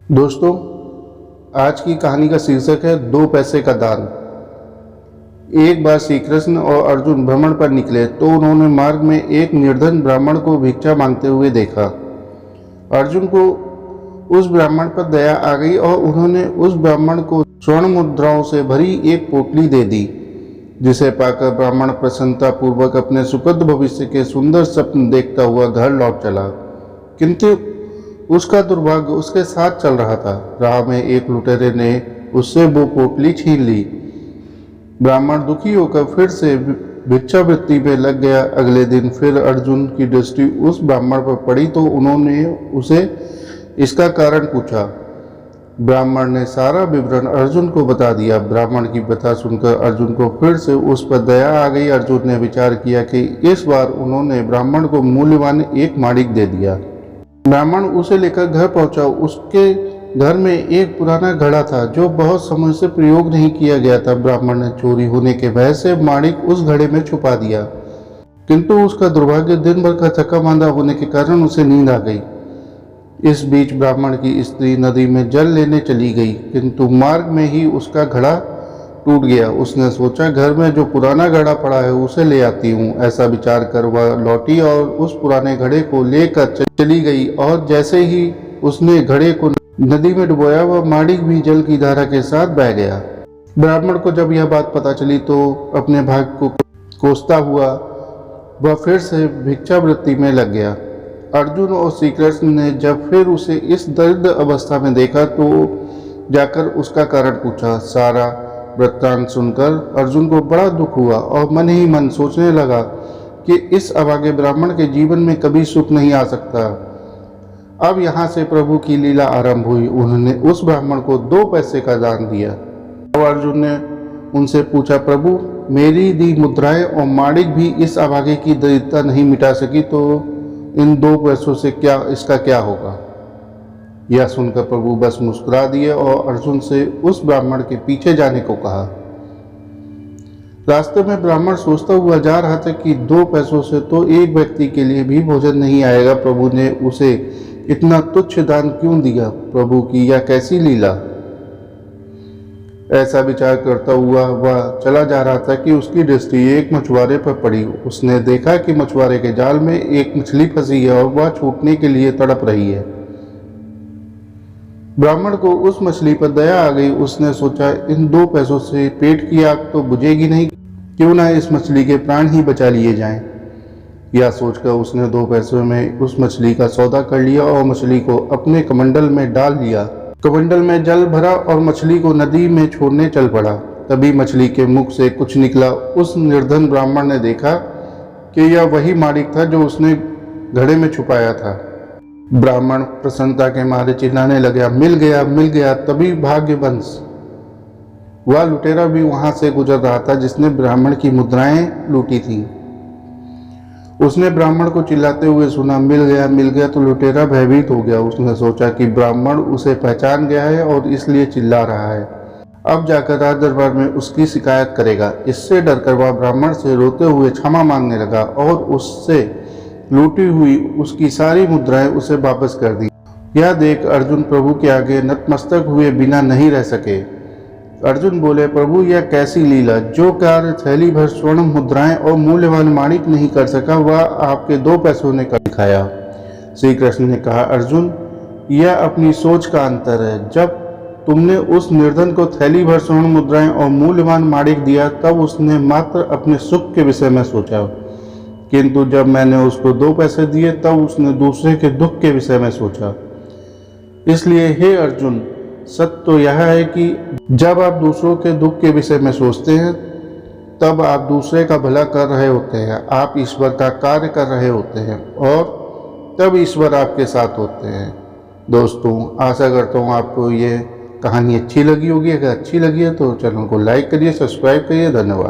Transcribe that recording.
दोस्तों, आज की कहानी का शीर्षक है 2 पैसे का दान। एक बार श्री कृष्ण और अर्जुन भ्रमण पर निकले तो उन्होंने मार्ग में एक निर्धन ब्राह्मण को भिक्षा मांगते हुए देखा। अर्जुन को उस ब्राह्मण पर दया आ गई और उन्होंने उस ब्राह्मण को स्वर्ण मुद्राओं से भरी एक पोटली दे दी, जिसे पाकर ब्राह्मण प्रसन्नता पूर्वक अपने सुखद भविष्य के सुंदर स्वप्न देखता हुआ घर लौट चला। किंतु उसका दुर्भाग्य उसके साथ चल रहा था। राह में एक लुटेरे ने उससे वो पोटली छीन ली। ब्राह्मण दुखी होकर फिर से भिक्षावृत्ति में लग गया। अगले दिन फिर अर्जुन की दृष्टि उस ब्राह्मण पर पड़ी तो उन्होंने उसे इसका कारण पूछा। ब्राह्मण ने सारा विवरण अर्जुन को बता दिया। ब्राह्मण की कथा सुनकर अर्जुन को फिर से उस पर दया आ गई। अर्जुन ने विचार किया कि इस बार उन्होंने ब्राह्मण को मूल्यवान एक माणिक दे दिया। ब्राह्मण उसे लेकर घर पहुंचा। उसके घर में एक पुराना घड़ा था जो बहुत समय से प्रयोग नहीं किया गया था। ब्राह्मण ने चोरी होने के भय से माणिक उस घड़े में छुपा दिया, किंतु उसका दुर्भाग्य दिन भर का थका मांदा होने के कारण उसे नींद आ गई। इस बीच ब्राह्मण की स्त्री नदी में जल लेने चली गई, किंतु मार्ग में ही उसका घड़ा टूट गया। उसने सोचा, घर में जो पुराना घड़ा पड़ा है उसे ले आती हूँ। ऐसा विचार कर वह लौटी और उस पुराने घड़े को लेकर चली गई, और जैसे ही उसने घड़े को नदी में डुबोया वह माणिक भी जल की धारा के साथ बह गया। ब्राह्मण को जब यह बात पता चली तो अपने भाग्य को कोसता हुआ वह फिर से भिक्षावृत्ति में लग गया। अर्जुन और श्री कृष्ण ने जब फिर उसे इस दरिद्र अवस्था में देखा तो जाकर उसका कारण पूछा। सारा वृत्तांत सुनकर अर्जुन को बड़ा दुख हुआ और मन ही मन सोचने लगा कि इस अभागे ब्राह्मण के जीवन में कभी सुख नहीं आ सकता। अब यहाँ से प्रभु की लीला आरंभ हुई। उन्होंने उस ब्राह्मण को 2 पैसे का दान दिया। अब अर्जुन ने उनसे पूछा, प्रभु, मेरी दी मुद्राएं और माणिक भी इस अभागे की दरिद्रता नहीं मिटा सकी, तो इन 2 पैसों से इसका क्या होगा? यह सुनकर प्रभु बस मुस्कुरा दिए और अर्जुन से उस ब्राह्मण के पीछे जाने को कहा। रास्ते में ब्राह्मण सोचता हुआ जा रहा था कि 2 पैसों से तो एक व्यक्ति के लिए भी भोजन नहीं आएगा। प्रभु ने उसे इतना तुच्छ दान क्यों दिया? प्रभु की यह कैसी लीला? ऐसा विचार करता हुआ वह चला जा रहा था कि उसकी दृष्टि एक मछुआरे पर पड़ी। उसने देखा कि मछुआरे के जाल में एक मछली फंसी है और वह छूटने के लिए तड़प रही है। ब्राह्मण को उस मछली पर दया आ गई। उसने सोचा, इन 2 पैसों से पेट की आग तो बुझेगी नहीं, क्यों ना इस मछली के प्राण ही बचा लिए जाएं। यह सोचकर उसने 2 पैसों में उस मछली का सौदा कर लिया और मछली को अपने कमंडल में डाल लिया। कमंडल में जल भरा और मछली को नदी में छोड़ने चल पड़ा। तभी मछली के मुख से कुछ निकला। उस निर्धन ब्राह्मण ने देखा कि यह वही माणिक था जो उसने घड़े में छुपाया था। ब्राह्मण प्रसन्नता के मारे चिल्लाने लगा, मिल गया, मिल गया। तभी भाग्यवंश वह लुटेरा भी वहां से गुजर रहा था जिसने ब्राह्मण की मुद्राएं लूटी थी। उसने ब्राह्मण को चिल्लाते हुए सुना, मिल गया, मिल गया, तो लुटेरा भयभीत हो गया। उसने सोचा कि ब्राह्मण उसे पहचान गया है और इसलिए चिल्ला रहा है। अब जाकर राज दरबार में उसकी शिकायत करेगा। इससे डरकर वह ब्राह्मण से रोते हुए क्षमा मांगने लगा और उससे लूटी हुई उसकी सारी मुद्राएं उसे वापस कर दी। यह देख अर्जुन प्रभु के आगे नतमस्तक हुए बिना नहीं रह सके। अर्जुन बोले, प्रभु, यह कैसी लीला? जो कार्य थैली भर स्वर्ण मुद्राएं और मूल्यवान माणिक नहीं कर सका वह आपके 2 पैसों ने कर दिखाया। श्री कृष्ण ने कहा, अर्जुन, यह अपनी सोच का अंतर है। जब तुमने उस निर्धन को थैली भर स्वर्ण मुद्राएं और मूल्यवान माणिक दिया तब उसने मात्र अपने सुख के विषय में सोचा, किंतु जब मैंने उसको 2 पैसे दिए तब उसने दूसरे के दुख के विषय में सोचा। इसलिए हे अर्जुन, सत्य तो यह है कि जब आप दूसरों के दुख के विषय में सोचते हैं तब आप दूसरे का भला कर रहे होते हैं, आप ईश्वर का कार्य कर रहे होते हैं और तब ईश्वर आपके साथ होते हैं। दोस्तों, आशा करता हूँ आपको ये कहानी अच्छी लगी होगी। अगर अच्छी लगी है तो चैनल को लाइक करिए, सब्सक्राइब करिए। धन्यवाद।